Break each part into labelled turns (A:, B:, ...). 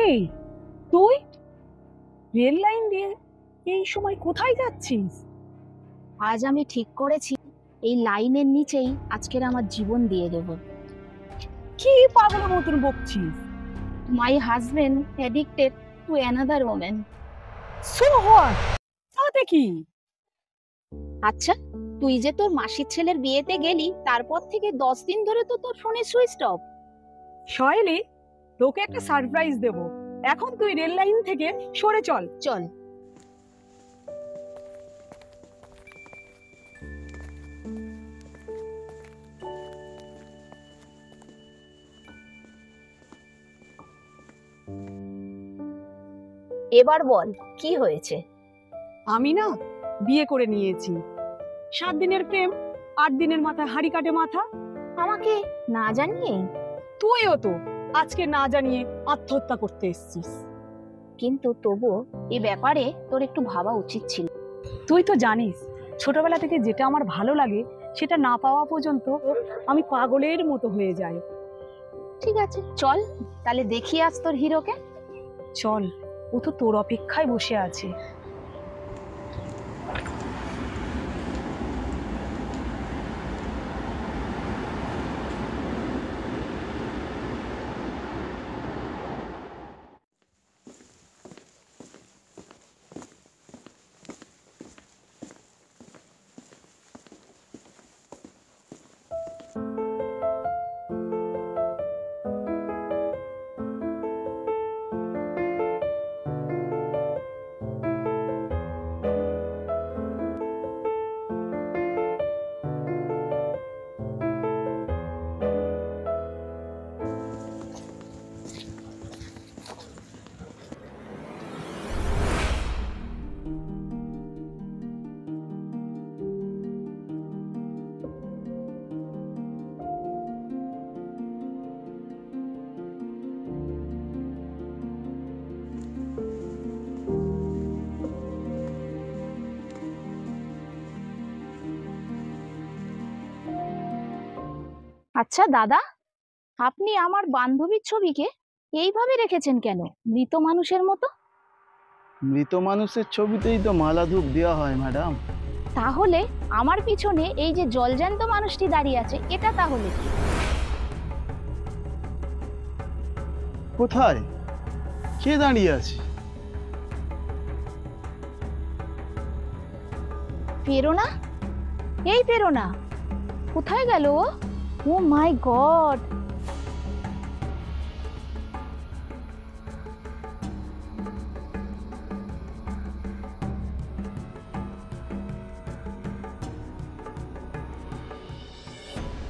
A: এই তুই rail line দিয়ে এই সময় কোথায় যাচ্ছিস?
B: আজ আমি ঠিক করেছি এই লাইনের নিচেই আজকের আমার জীবন দিয়ে দেব।
A: কি পাগলের মতন বকছিস?
B: My husband addicted to another woman.
A: So what, তাতে কি?
B: আচ্ছা, তুই যে তোর মাসির ছেলের বিয়েতে গেলি, তারপর থেকে 10 দিন ধরে তো তোর ফোনে সুইচ অফ।
A: শৈলী, তোকে একটা সারপ্রাইজ দেব। এখন তুই রেল লাইন থেকে সরে চল।
B: চল। এবার বল, কি হয়েছে?
A: আমি না বিয়ে করে নিয়েছি। 7 দিনের প্রেম, 8 দিনের মাথায় হাড়ি কাটে মাথা।
B: আমাকে না জানিয়ে?
A: তুইও তো আজকে না জানিয়ে আত্মহত্যা করতে এসেছিস।
B: কিন্তু তবুও এ ব্যাপারে তোর একটু ভাবা উচিত ছিল।
A: তুই তো জানিস ছোটবেলা থেকে যেটা আমার ভালো লাগে সেটা না পাওয়া পর্যন্ত আমি পাগলের মতো হয়ে যাই।
B: ঠিক আছে, চল তাহলে দেখি আজ তোর হিরোকে।
A: চল, ও তো তোর অপেক্ষায় বসে আছে।
B: আচ্ছা দাদা, আপনি আমার বান্ধবীর ছবিকে এইভাবে রেখেছেন কেন, মৃত মানুষের মতো?
C: মৃত মানুষের ছবিতেই তো মালা ধূপ দেওয়া হয় ম্যাডাম।
B: তাহলে আমার পিছনে এই যে জলজ্যান্ত মানুষটি দাঁড়িয়ে আছে, এটা তাহলে কি?
C: কোথায় কে দাঁড়িয়ে আছে?
B: প্রেরণা? এই প্রেরণা কোথায় গেল ও? ও মাই গড!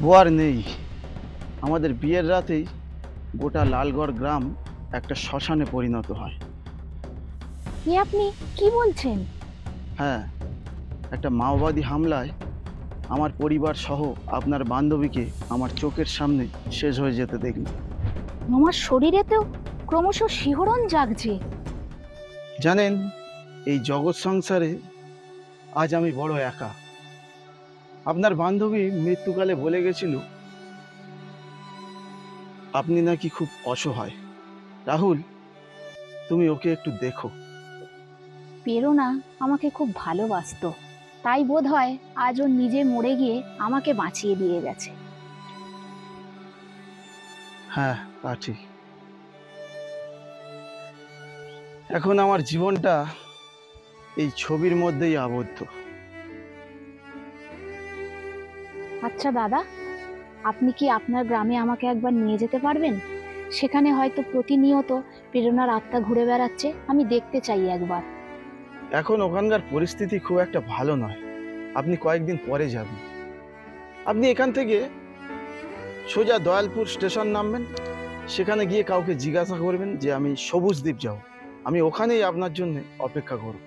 C: ও আর নেই। আমাদের বিয়ের রাতেই গোটা লালগড় গ্রাম একটা শ্মশানে পরিণত হয়।
B: এ আপনি কি বলছেন?
C: হ্যাঁ, একটা মাওবাদী হামলায় আমার পরিবার সহ আপনার বান্ধবীকে আমার চোখের সামনে শেষ হয়ে যেতে দেখি।
B: আমার শরীরেতেও ক্রমশ শিহরণ জাগছে।
C: জানেন, এই জগৎ সংসারে আজ আমি বড় একা। আপনার বান্ধবী মৃত্যুকালে বলে গেছিল আপনি নাকি খুব অসহায়। রাহুল, তুমি ওকে একটু দেখো।
B: প্রেরণা আমাকে খুব ভালোবাসতো, তাই বোধ হয় আজ ও নিজে মরে গিয়ে আমাকে বাঁচিয়ে দিয়ে গেছে।
C: হ্যাঁ, তা ঠিক। এখন আমার জীবনটা এই ছবির মধ্যেই আবদ্ধ।
B: আচ্ছা দাদা, আপনি কি আপনার গ্রামে আমাকে একবার নিয়ে যেতে পারবেন? সেখানে হয়তো প্রতিনিয়ত প্রেরণার আত্মা ঘুরে বেড়াচ্ছে, আমি দেখতে চাই একবার।
C: এখন ওখানকার পরিস্থিতি খুব একটা ভালো নয়। আপনি কয়েকদিন পরে যাবেন। আপনি এখান থেকে সোজা দয়ালপুর স্টেশন নামবেন। সেখানে গিয়ে কাউকে জিজ্ঞাসা করবেন যে আমি সবুজ দ্বীপ যাব। আমি ওখানেই আপনার জন্য অপেক্ষা করব।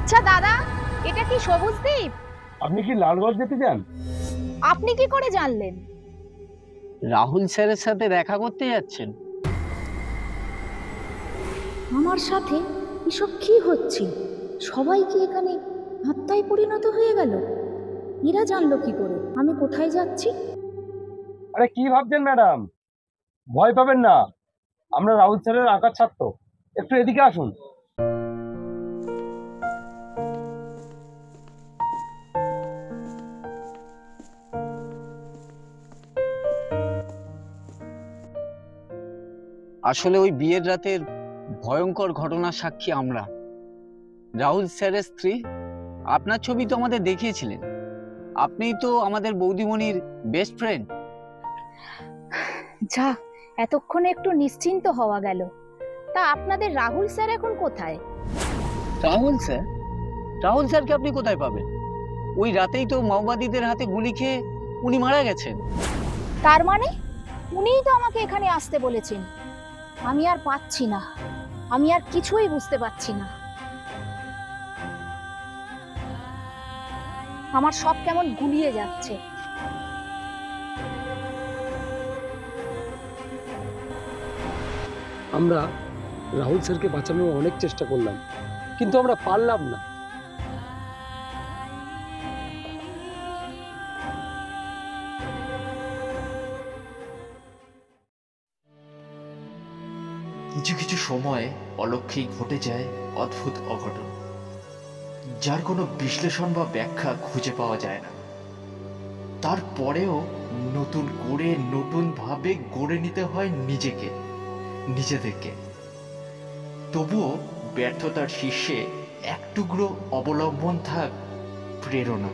B: আচ্ছা দাদা, এটা কি সবুজ দ্বীপ?
D: আপনি কি লালগঞ্জ যেতে চান?
B: আপনি কি করে জানলেন?
E: রাহুল স্যারের সাথে দেখা করতে যাচ্ছেন?
B: আমার সাথে এসব কি হচ্ছে? সবাই কি এখানে আত্মায় পরিণত হয়ে গেল? এরা জানলো কি করে আমি কোথায় যাচ্ছি?
D: আরে কি ভাবছেন ম্যাডাম, ভয় পাবেন না, আমরা রাহুল স্যারের আঁকার ছাত্র। একটু এদিকে আসুন।
E: আসলে ওই বিয়ের রাতের ভয়ঙ্কর ঘটনার সাক্ষী আমরা। রাহুল স্যারের স্ত্রী, আপনার ছবি তো আমাদের দেখিয়েছিলেন। আপনিই তো আমাদের বৌদিমণির বেস্ট ফ্রেন্ড।
B: যা, এতক্ষণে একটু নিশ্চিন্ত হওয়া গেল। তা আপনাদের রাহুল স্যার এখন কোথায়?
E: রাহুল স্যার? রাহুল স্যারকে আপনি কোথায় পাবেন? ওই রাতেই তো মাওবাদীদের হাতে গুলি খেয়ে উনি মারা গেছেন।
B: তার মানে উনিই তো আমাকে এখানে আসতে বলেছেন। আমি আর পাচ্ছি না, আমি আর কিছুই বুঝতে পারছি না। আমার সব কেমন গুলিয়ে যাচ্ছে।
D: আমরা রাহুল স্যারকে বাঁচানোর অনেক চেষ্টা করলাম, কিন্তু আমরা পারলাম না।
F: কিছু কিছু সময় অলক্ষ্যেই ঘটে যায় অদ্ভুত অঘটন, যার কোনো বিশ্লেষণ বা ব্যাখ্যা খুঁজে পাওয়া যায় না। তারপরেও নতুন করে নতুনভাবে গড়ে নিতে হয় নিজেদেরকে। তবুও ব্যর্থতার শীর্ষে এক টুকরো অবলম্বন থাক প্রেরণা।